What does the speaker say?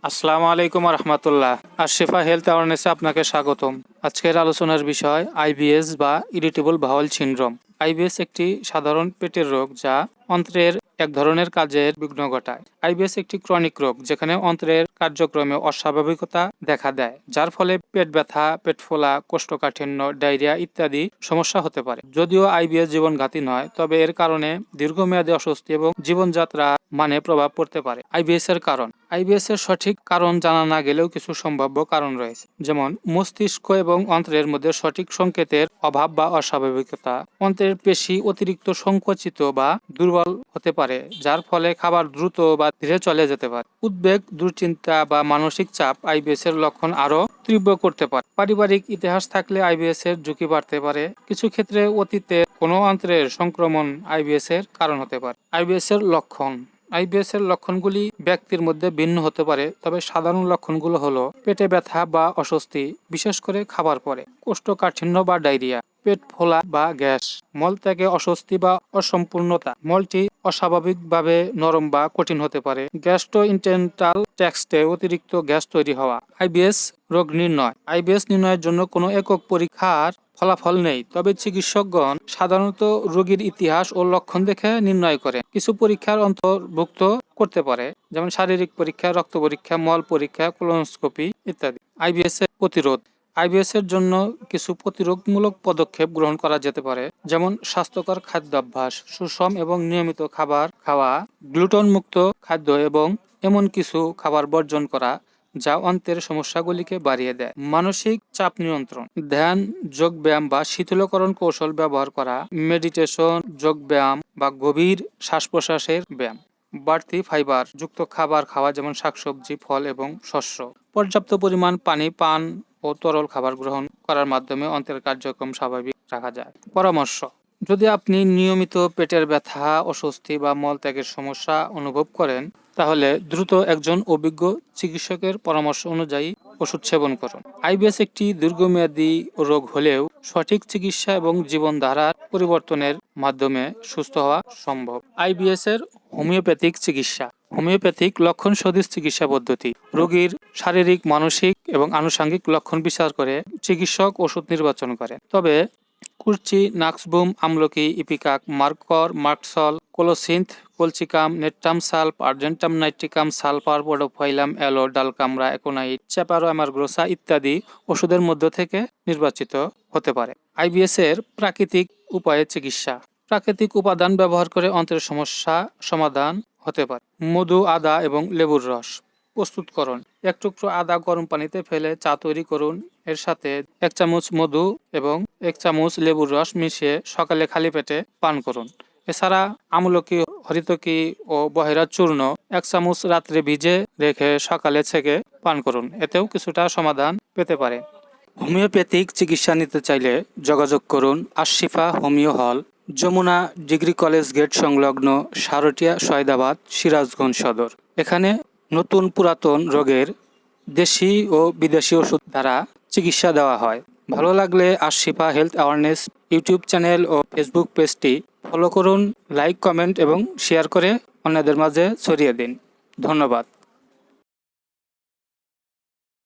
আসসালামু আলাইকুম রহমতুল্লাহ। আশিফা হেলথ অ্যাওয়ারনেসে আপনাকে স্বাগতম। আজকের আলোচনার বিষয় আইবিএস বা ইরিটেবল বাউল সিনড্রোম। আইবিএস একটি সাধারণ পেটের রোগ যা অন্ত্রের এক ধরনের কাজের বিঘ্ন ঘটায়। আইবিএস একটি ক্রনিক রোগ যেখানে অন্ত্রের কার্যক্রমে অস্বাভাবিকতা দেখা দেয়, যার ফলে পেট ব্যথা, পেট ফোলা, কোষ্ঠকাঠিন্য, ডায়রিয়া ইত্যাদি সমস্যা হতে পারে। যদিও আইবিএস জীবনঘাতী নয়, তবে এর কারণে দীর্ঘমেয়াদী অস্বস্তি এবং জীবনযাত্রা মানে প্রভাব পড়তে পারে। আইবিএস এর কারণ। আইবিএস এর সঠিক কারণ জানা না গেলেও কিছু সম্ভাব্য কারণ রয়েছে, যেমন মস্তিষ্ক এবং অন্ত্রের মধ্যে সঠিক সংকেতের অভাব বা অস্বাভাবিকতা। অন্ত্রের পেশি অতিরিক্ত সংকুচিত বা দুর্বল হতে পারে, যার ফলে খাবার দ্রুত বা ধীরে চলে যেতে পারে। উদ্বেগ, দুশ্চিন্তা বা মানসিক চাপ আইবিএস এর লক্ষণ আরও তীব্র করতে পারে। পারিবারিক ইতিহাস থাকলে আইবিএস এর ঝুঁকি বাড়তে পারে। কিছু ক্ষেত্রে অতীতে কোনো অন্ত্রের সংক্রমণ আইবিএস এর কারণ হতে পারে। আইবিএস এর লক্ষণ। আইবিএস এর লক্ষণগুলি ব্যক্তির মধ্যে ভিন্ন হতে পারে, তবে সাধারণ লক্ষণগুলো হলো পেটে ব্যথা বা অস্বস্তি, বিশেষ করে খাবার পরে, কোষ্ঠকাঠিন্য বা ডায়রিয়া, পেট ফোলা বা গ্যাস, মলত্যাগে অস্বস্তি বা অসম্পূর্ণতা, মলটি অস্বাভাবিকভাবে নরম বা কঠিন হতে পারে, গ্যাস্ট্রোইন্টেস্টাইনাল ট্র্যাক্টে অতিরিক্ত গ্যাস তৈরি হওয়া। আইবিএস রোগ নির্ণয়। আইবিএস নির্ণয়ের জন্য কোনো একক পরীক্ষার ফলাফল নেই, তবে চিকিৎসকগণ সাধারণত রোগীর ইতিহাস ও লক্ষণ দেখে নির্ণয় করে। কিছু পরীক্ষার অন্তর্ভুক্ত করতে পারে, যেমন শারীরিক পরীক্ষা, রক্ত পরীক্ষা, মল পরীক্ষা, কোলোনোস্কোপি ইত্যাদি। আইবিএস এর প্রতিরোধ। আইবিএস এর জন্য কিছু প্রতিরোধমূলক পদক্ষেপ গ্রহণ করা যেতে পারে, যেমন স্বাস্থ্যকর খাদ্যাভ্যাস, সুষম এবং নিয়মিত খাবার খাওয়া, গ্লুটেন মুক্ত খাদ্য এবং এমন কিছু খাবার বর্জন করা যা অন্ত্রের সমস্যাগুলিকে বাড়িয়ে দেয়। মানসিক চাপ নিয়ন্ত্রণ। ধ্যান, যোগব্যায়াম বা শীতলীকরণ কৌশল ব্যবহার করা, মেডিটেশন, যোগব্যায়াম বা গভীর শ্বাস প্রশ্বাসের ব্যায়াম। বাড়তি ফাইবার যুক্ত খাবার খাওয়া, যেমন শাকসবজি, ফল এবং শস্য। পর্যাপ্ত পরিমাণ পানি পান ও তরল খাবার গ্রহণ করার মাধ্যমে অন্ত্রের কার্যক্রম স্বাভাবিক রাখা যায়। পরামর্শ। যদি আপনি নিয়মিত পেটের ব্যথা, অস্বস্তি বা মলত্যাগের সমস্যা অনুভব করেন, তাহলে দ্রুত একজন অভিজ্ঞ চিকিৎসকের পরামর্শ অনুযায়ী ওষুধ সেবন করুন। আইবিএস একটি দীর্ঘমেয়াদী রোগ হলেও সঠিক চিকিৎসা এবং জীবনধারার পরিবর্তনের মাধ্যমে সুস্থ হওয়া সম্ভব। আইবিএস এর হোমিওপ্যাথিক চিকিৎসা। হোমিওপ্যাথিক লক্ষণ সদিচ্ছ চিকিৎসা পদ্ধতি রোগীর শারীরিক, মানসিক এবং আনুষঙ্গিক লক্ষণ বিচার করে চিকিৎসক ওষুধ নির্বাচন করে। তবে কুর্চি, নাক্সবুম, আমলকি, ipecac, merc cor, merc sol, colocynth, colchicum, natrum sulph, argentum nitricum, sulphur, podophyllum, aloe, dulcamara, aconite, chaparro amargosa ইত্যাদি ওষুধের মধ্য থেকে নির্বাচিত হতে পারে। আইবিএস এর প্রাকৃতিক উপায়ে চিকিৎসা। প্রাকৃতিক উপাদান ব্যবহার করে অন্ত্রের সমস্যা সমাধান হতে পারে। মধু, আদা এবং লেবুর রস। প্রস্তুতকরণ। এক টুকরো আদা গরম পানিতে ফেলে চা তৈরি করুন। এর সাথে 1 চামচ মধু এবং 1 চামচ লেবুর রস মিশিয়ে সকালে খালি পেটে পান করুন। এছাড়া আমলকি, হরিতকি ও বহেরার চূর্ণ 1 চামচ রাত্রে ভিজে রেখে সকালে ছেঁকে পান করুন। এতেও কিছুটা সমাধান পেতে পারে। হোমিওপ্যাথিক চিকিৎসা নিতে চাইলে যোগাযোগ করুন আশিফা হোমিও হল, যমুনা ডিগ্রি কলেজ গেট সংলগ্ন, সারটিয়া, সয়দাবাদ, সিরাজগঞ্জ সদর। এখানে নতুন পুরাতন রোগের দেশি ও বিদেশি ওষুধ দ্বারা চিকিৎসা দেওয়া হয়। ভালো লাগলে Ashifa health awareness YouTube channel ও ফেসবুক পেজটি ফলো করুন, লাইক, কমেন্ট এবং শেয়ার করে অন্যদের মাঝে ছড়িয়ে দিন। ধন্যবাদ।